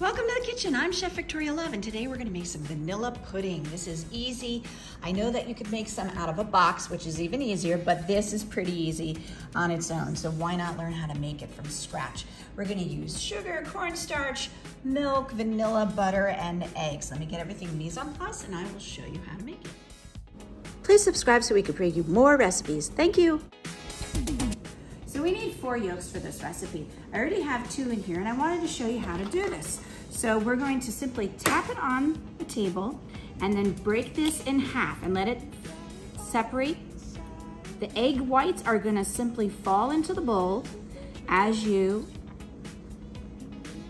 Welcome to the kitchen. I'm Chef Victoria Love, and today we're gonna make some vanilla pudding. This is easy. I know that you could make some out of a box, which is even easier, but this is pretty easy on its own, so why not learn how to make it from scratch? We're gonna use sugar, cornstarch, milk, vanilla, butter, and eggs. Let me get everything mise en place, and I will show you how to make it. Please subscribe so we can bring you more recipes. Thank you. So we need 4 yolks for this recipe. I already have 2 in here, and I wanted to show you how to do this. So we're going to simply tap it on the table and then break this in half and let it separate. The egg whites are gonna simply fall into the bowl as you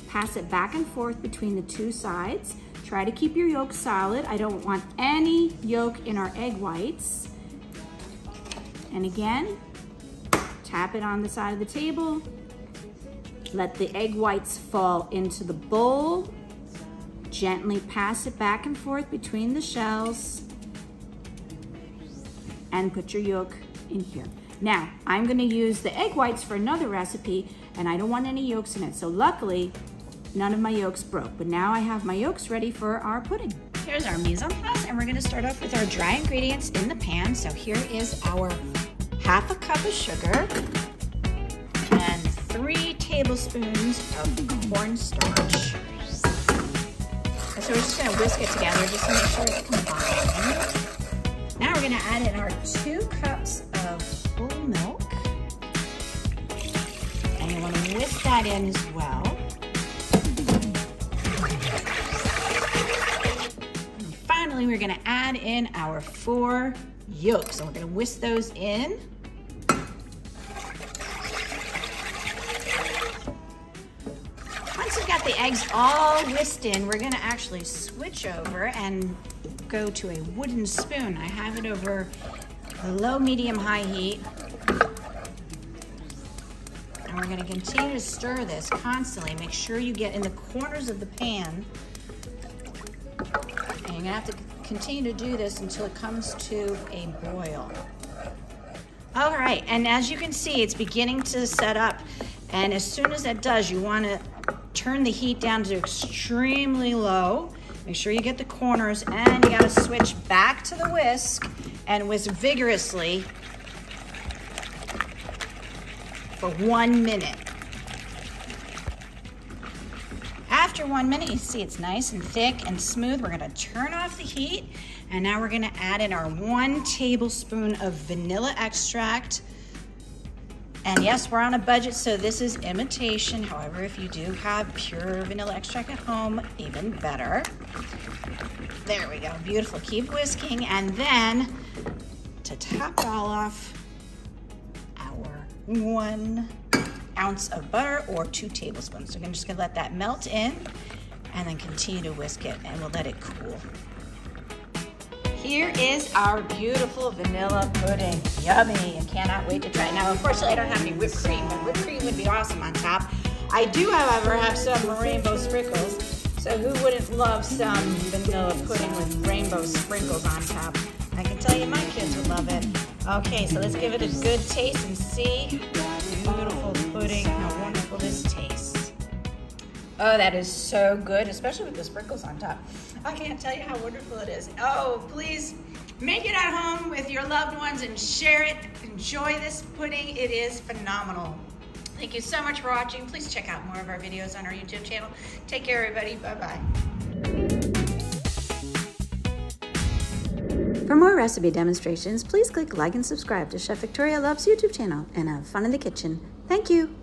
pass it back and forth between the 2 sides. Try to keep your yolk solid. I don't want any yolk in our egg whites. And again, tap it on the side of the table. Let the egg whites fall into the bowl. Gently pass it back and forth between the shells and put your yolk in here. Now, I'm gonna use the egg whites for another recipe and I don't want any yolks in it. So luckily, none of my yolks broke, but now I have my yolks ready for our pudding. Here's our mise en place, and we're gonna start off with our dry ingredients in the pan. So here is our half a cup of sugar and 3 tablespoons of cornstarch. And so we're just gonna whisk it together just to make sure it's combined. Now we're gonna add in our 2 cups of whole milk. And you wanna whisk that in as well. And finally, we're gonna add in our 4 yolks. So we're gonna whisk those in. Once you've got the eggs all whisked in, we're gonna actually switch over and go to a wooden spoon. I have it over a low, medium, high heat. And we're gonna continue to stir this constantly. Make sure you get in the corners of the pan. And you're gonna have to continue to do this until it comes to a boil. All right, and as you can see, it's beginning to set up. And as soon as that does, you wanna turn the heat down to extremely low. Make sure you get the corners, and you gotta switch back to the whisk and whisk vigorously for 1 minute. After 1 minute, you see it's nice and thick and smooth. We're gonna turn off the heat, and now we're gonna add in our 1 tablespoon of vanilla extract. And yes, we're on a budget, so this is imitation. However, if you do have pure vanilla extract at home, even better. There we go, beautiful. Keep whisking, and then to top it all off, our 1 ounce of butter or 2 tablespoons. So we're just gonna let that melt in and then continue to whisk it, and we'll let it cool. Here is our beautiful vanilla pudding. Yummy, I cannot wait to try it. Now, unfortunately, I don't have any whipped cream, but whipped cream would be awesome on top. I do, however, have some rainbow sprinkles. So who wouldn't love some vanilla pudding with rainbow sprinkles on top? I can tell you my kids would love it. Okay, so let's give it a good taste and see. Beautiful pudding, how wonderful this tastes. Oh, that is so good, especially with the sprinkles on top. I can't tell you how wonderful it is. Oh, please make it at home with your loved ones and share it. Enjoy this pudding. It is phenomenal. Thank you so much for watching. Please check out more of our videos on our YouTube channel. Take care, everybody. Bye-bye. For more recipe demonstrations, please click like and subscribe to Chef Victoria Love's YouTube channel and have fun in the kitchen. Thank you.